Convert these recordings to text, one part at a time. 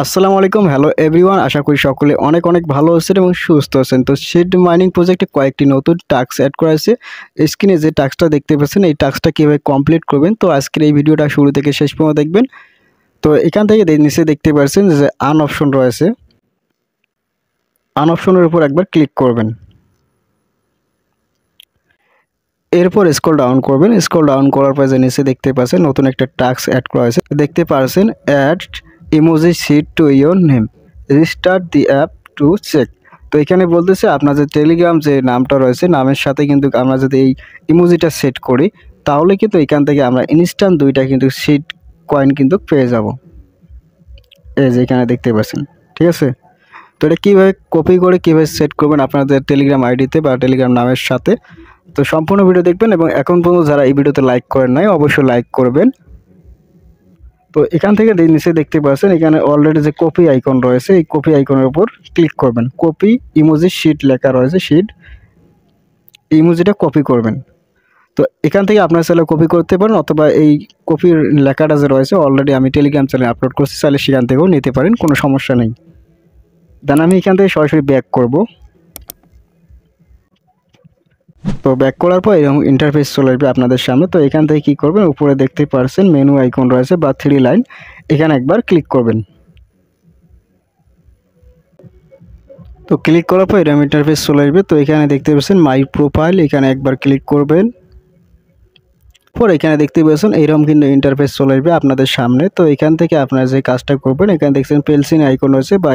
আসসালামু আলাইকুম, hello everyone. আশা করি সকলে অনেক অনেক ভালো আছেন এবং সুস্থ আছেন। তো সিড মাইনিং প্রজেক্টে কয়েকটি নতুন টাস্ক অ্যাড করা হয়েছে। স্ক্রিনে যে টাস্কটা দেখতে পাচ্ছেন এই টাস্কটা কীভাবে কমপ্লিট করবেন, তো আজকের এই ভিডিওটা শুরু থেকে শেষ পর্যন্ত দেখবেন। তো এখান থেকে নিচে দেখতে পাচ্ছেন যে আন অপশন রয়েছে, আন অপশনের উপর একবার ক্লিক করবেন। এরপর স্ক্রল ডাউন করবেন। স্ক্রল ডাউন করার পর যে নিচে দেখতে পাচ্ছেন নতুন একটা টাস্ক অ্যাড করা হয়েছে, দেখতে পাচ্ছেন add emoji said to your name, restart the app to check. তো এখানে বলতেছে আপনার যে টেলিগ্রাম যে নামটা রয়েছে নামের সাথে কিন্তু আমরা যদি এই ইমোজিটা সেট করি তাহলে কিন্তু এখান থেকে আমরা ইনস্ট্যান্ট 2টা কিন্তু সিড কয়েন কিন্তু পেয়ে যাব। এই যে এখানে দেখতে পাচ্ছেন, ঠিক আছে। তো এটা কীভাবে কপি করে কীভাবে সেট করবেন আপনাদের টেলিগ্রাম আইডিতে বা টেলিগ্রাম নামের সাথে, তো সম্পূর্ণ ভিডিও দেখবেন। এবং এখন পর্যন্ত যারা এই ভিডিওতে লাইক করেন নাই অবশ্যই লাইক করবেন। তো এখান থেকে নিচে দেখতে পাচ্ছেন এখানে অলরেডি যে কপি আইকন রয়েছে এই কপি আইকনের উপর ক্লিক করবেন। কপি ইমোজি শিট লেখা রয়েছে, শিট ইমোজিটা কপি করবেন। তো এখান থেকে আপনার চাইলে কপি করতে পারেন অথবা এই কপির লেখাটা যে রয়েছে অলরেডি আমি টেলিগ্রাম চ্যানেলে আপলোড করছি, চাইলে সেখান থেকেও নিতে পারেন, কোনো সমস্যা নেই। দেন আমি এখান থেকে সরাসরি ব্যাক করব। তো ব্যাক করার পর এরকম ইন্টারফেস চলে আসবে আপনাদের সামনে। তো এখান থেকে কী করবেন, উপরে দেখতে পাচ্ছেন মেনু আইকন রয়েছে বা 3 লাইন, এখানে একবার ক্লিক করবেন। তো ক্লিক করার পর এরকম ইন্টারফেস চলে আসবে। তো এখানে দেখতে পাচ্ছেন মাই প্রোফাইল, এখানে একবার ক্লিক করবেন। পর এখানে দেখতে পাচ্ছেন এইরকম কিন্তু ইন্টারফেস চলে আসবে আপনাদের সামনে। তো এখান থেকে আপনারা যে কাজটা করবেন, এখানে দেখছেন পেন্সিল আইকন রয়েছে বা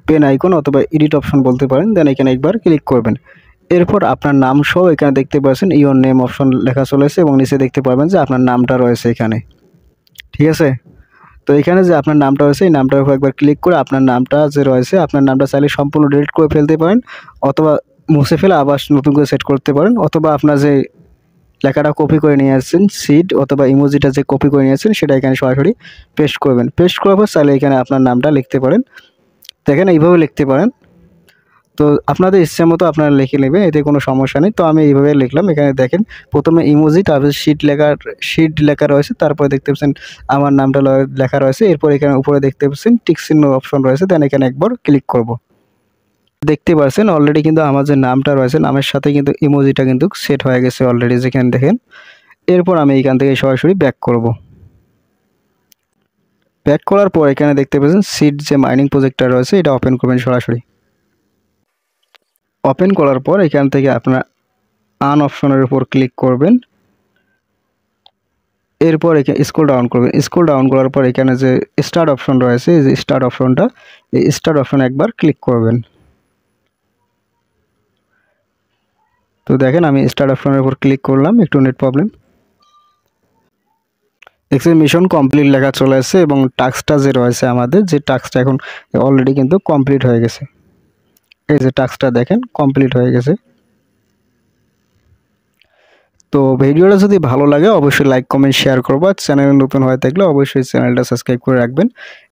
পেন আইকন অথবা এডিট অপশন বলতে পারেন, দেন এখানে একবার ক্লিক করবেন। এরপর আপনার নাম সহ এখানে দেখতে পাচ্ছেন ইওর নেম অপশন লেখা চলে এসেছে এবং নিচে দেখতে পারবেন যে আপনার নামটা রয়েছে এখানে, ঠিক আছে। তো এখানে যে আপনার নামটা রয়েছে এই নামটার উপর একবার ক্লিক করে আপনার নামটা যে রয়েছে আপনার নামটা চাইলে সম্পূর্ণ ডিলিট করে ফেলতে পারেন অথবা মুছে ফেলে আবার নতুন করে সেট করতে পারেন, অথবা আপনার যে লেখাটা কপি করে নিয়ে আসছেন সিড অথবা ইমোজিটা যে কপি করে নিয়ে আসছেন সেটা এখানে সরাসরি পেস্ট করবেন। পেস্ট করার পর চাইলে এখানে আপনার নামটা লিখতে পারেন। দেখেন এইভাবে লিখতে পারেন। তো আপনাদের ইচ্ছে মতো আপনারা লিখে নেবেন, এতে কোনো সমস্যা নেই। তো আমি এইভাবে লিখলাম। এখানে দেখেন প্রথমে ইমোজি, তারপরে শিট লেখা রয়েছে, তারপরে দেখতে পাচ্ছেন আমার নামটা লেখা রয়েছে। এরপর এখানে উপরে দেখতে পাচ্ছেন টিক চিহ্ন অপশন রয়েছে, দেন এখানে একবার ক্লিক করব। দেখতে পাচ্ছেন অলরেডি কিন্তু আমার যে নামটা রয়েছে নামের সাথে কিন্তু ইমোজিটা কিন্তু সেট হয়ে গেছে অলরেডি, যেখানে দেখেন। এরপর আমি এখান থেকে সরাসরি ব্যাক করব। ব্যাক করার পর এখানে দেখতে পাচ্ছেন সিড যে মাইনিং প্রজেক্টটা রয়েছে এটা ওপেন করবেন সরাসরি। ওপেন করার পর এখান থেকে আপনার আন অপশনের উপর ক্লিক করবেন। এরপর এখানে স্ক্রল ডাউন করবেন। স্ক্রল ডাউন করার পর এখানে যে স্টার্ট অপশন রয়েছে এই যে স্টার্ট অপশনটা, এই স্টার্ট অপশনে একবার ক্লিক করবেন। তো দেখেন আমি স্টার্ট অপশনের উপর ক্লিক করলাম, একটু নেট প্রবলেম। দেখছেন মিশন কমপ্লিট লেখা চলে আসছে এবং টাস্কটা যে রয়েছে আমাদের যে টাস্কটা এখন অলরেডি কিন্তু কমপ্লিট হয়ে গেছে। এই যে টাস্কটা দেখেন কমপ্লিট হয়ে গেছে। তো ভিডিওটা যদি ভালো লাগে অবশ্যই লাইক কমেন্ট শেয়ার করবা। চ্যানেলে নতুন হয়ে থাকলে অবশ্যই চ্যানেলটা সাবস্ক্রাইব করে রাখবেন।